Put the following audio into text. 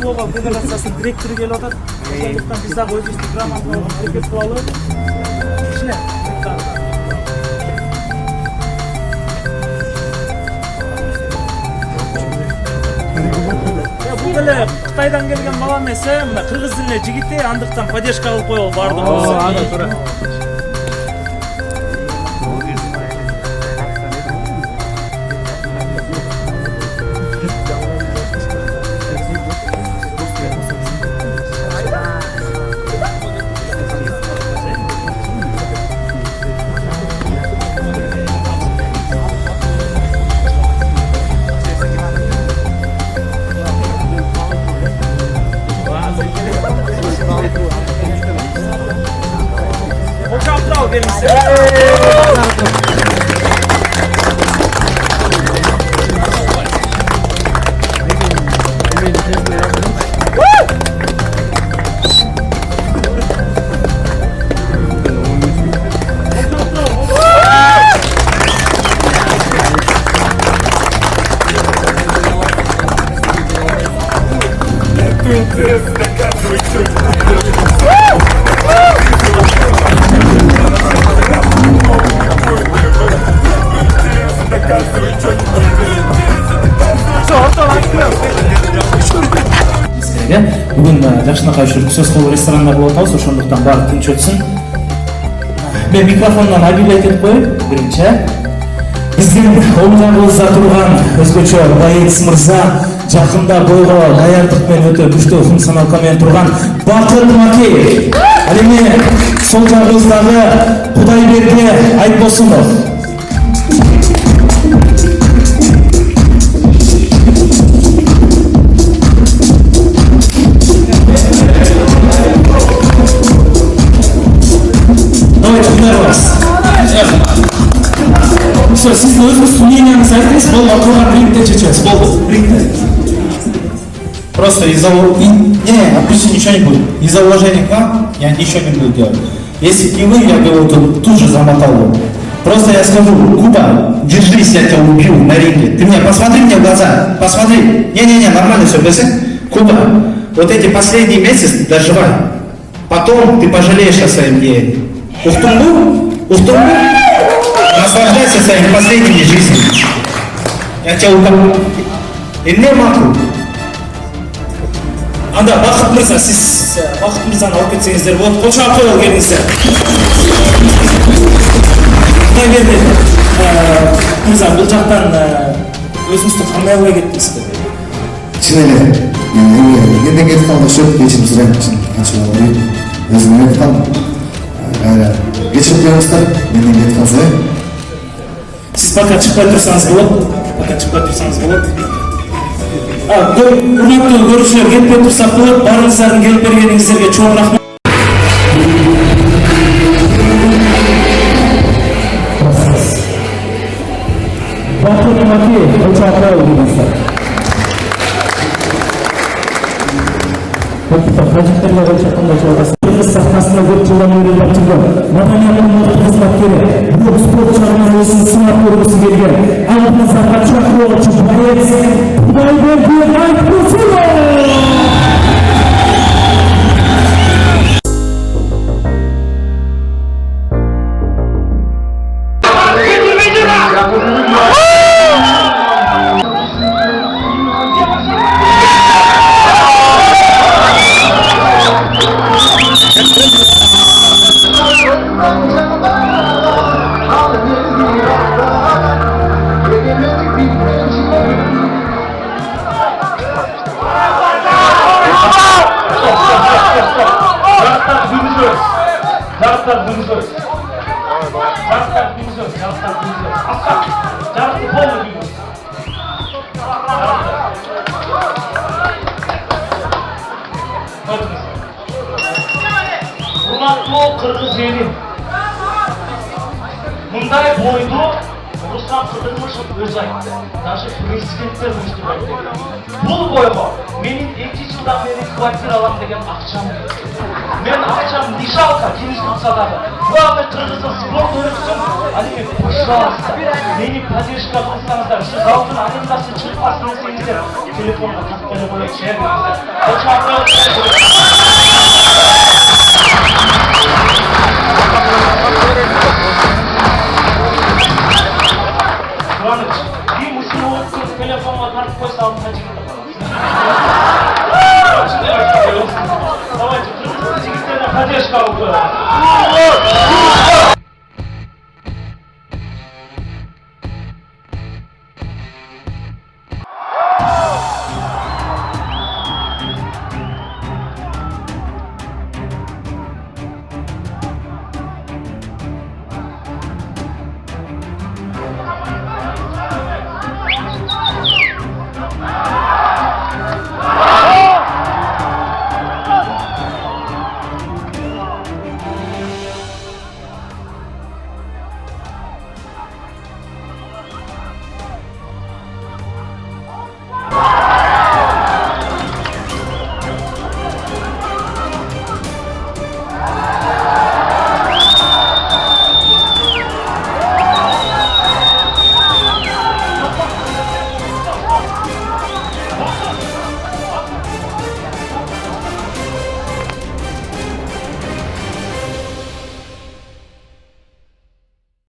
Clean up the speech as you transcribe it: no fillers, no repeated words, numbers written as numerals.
Global Federasyasının direktörü geliyor da. Sonuçta biz de özümüzü gramajla hareket kılalı. İşine. Bu böyle Kıtay'dan gelgen balam ese, Kırgız diline jigiti andıktan padeshka kılıp koyup bardı bolsa. Bravo benim size. Бүгін Жакшынакай жүріп сөз қылу ресторанда болып атабыз, ошондуктан баары тынч өтсүн. Мен микрофондон объявлять этип коеюн. Биринчи, биздин оңдогубузда турган өзгөчө боец мырза жакында бойго даярдык менен өтө күчтүү функционалка менен турган Бакыт Макеев. Ал эми сол жагыбыздагы Кудайберди Айтбосунов. Все, сіз өзіңіз мнениеңізді айтыңыз, бұл атылған рингте чечесіз, болды, рингте. Просто из-за... Не, пусть ничего не будет. Из-за уважения к вам я ничего не буду делать. Если бы не вы, я бы его тут же замотал бы. Просто я скажу, Куба, держись, я тебя убью на ринге. Ты посмотри мне в глаза, посмотри. Не-не-не, нормально все, без Куба, вот эти последние месяцы доживай. Потом ты пожалеешь о своем деянии. Ухтумбу? Наслаждайся своими последними жизнями. Я тебя утомлю. И не могу. Анда Бакыт мырза, сиз Бакыт мырзаны алып кетсеңиздер болот. Кол чыгып коелу келиңиздер. Кудайберди мырза, бул жактан өзүңүздү кандай албай кеттиңиз? Чын эле. Энден кетип калды, ошо кечирип сурайм. Ачык алып, өзүм кетип калдым. Кечирип коюңуздар, менден кетип калса. Siz пока çıkmay tursanız bolot. Урматтуу көрүүчүлөр, кетпей турсак болот. Баарыңыздардын келип бергениңиздерге чоң рахмат. Бакыт Макеев, Кылчаков дейсиз. Качактерге кылчаккандай чыгасыз. Кыргыз сахнасында көп жылдан бери башталган маданияттын кызматкери, бул спорт жагынан өзүн сынап көргүсү келген алдыңызда Качаков боец Кудайберди Айтбосунов. Урматтуу кыргыз эли, мындай бойду Руслан Кыдырмышев өзү айтты. Даже президенттер өстүп айтты. Бул бойго менин 2 жылдан бери квартира алам деген акчам. Ben akşam Nişalka, Kimiz Kutsa'dadır. Bu abi Kırgız'ın spor dönüşsün. Hani kuşlarınızda. Beni поддержка kılsanızlar. Şu zavutun anındası çıkmasını deseyinizler. Telefonla kaptanı böyle şey yapıyorlar. Hocam böyle